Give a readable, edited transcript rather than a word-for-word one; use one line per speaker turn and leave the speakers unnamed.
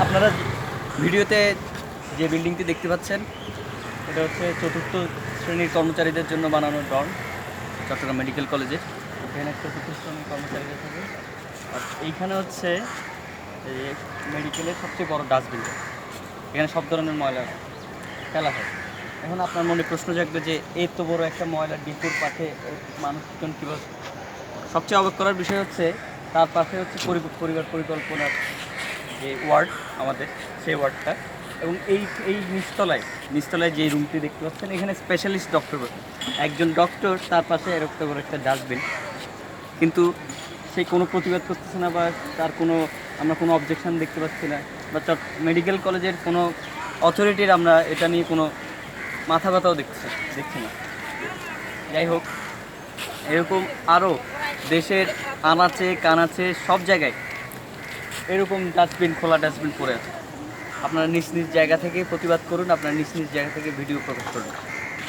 আপনারা ভিডিওতে যে বিল্ডিংটি দেখতে পাচ্ছেন এটা হচ্ছে চতুর্থ শ্রেণীর কর্মচারীদের জন্য বানানো ডর্ম চট্টগ্রাম মেডিকেল কলেজে। এখানে চতুর্থ শ্রেণীর কর্মচারীদের থাকে। আর এইখানে হচ্ছে মেডিকেলের সবচেয়ে বড় ডাস্টবিন। এখানে সব ধরনের ময়লা ফেলা হয়। এখন আপনার মনে প্রশ্ন জাগবে যে এত বড় একটা ময়লা ডিপুর পাশে মানুষজন কীভাবে। সবচেয়ে অবাক করার বিষয় হচ্ছে তার পাশে হচ্ছে পরিবার পরিকল্পনার যে ওয়ার্ড আমাদের, সেই ওয়ার্ডটা। এবং এই নিচতলায় যে রুমটি দেখতে পাচ্ছেন এখানে স্পেশালিস্ট ডক্টর, একজন ডক্টর, তার পাশে এরকম করে একটা ডাস্টবিন। কিন্তু সে কোনো প্রতিবাদ করতেছে না বা তার আমরা কোনো অবজেকশন দেখতে পাচ্ছি না, বা মেডিকেল কলেজের কোনো অথরিটির আমরা এটা নিয়ে কোনো মাথা ব্যথাও দেখছি না। যাই হোক, এরকম আরও দেশের আনাচে কানাচে সব জায়গায় এরকম খোলা ডাস্টবিন পড়ে আছে। আপনারা নিজ নিজ জায়গা থেকে প্রতিবাদ করুন, আপনারা নিজ নিজ জায়গা থেকে ভিডিও প্রকাশ করুন।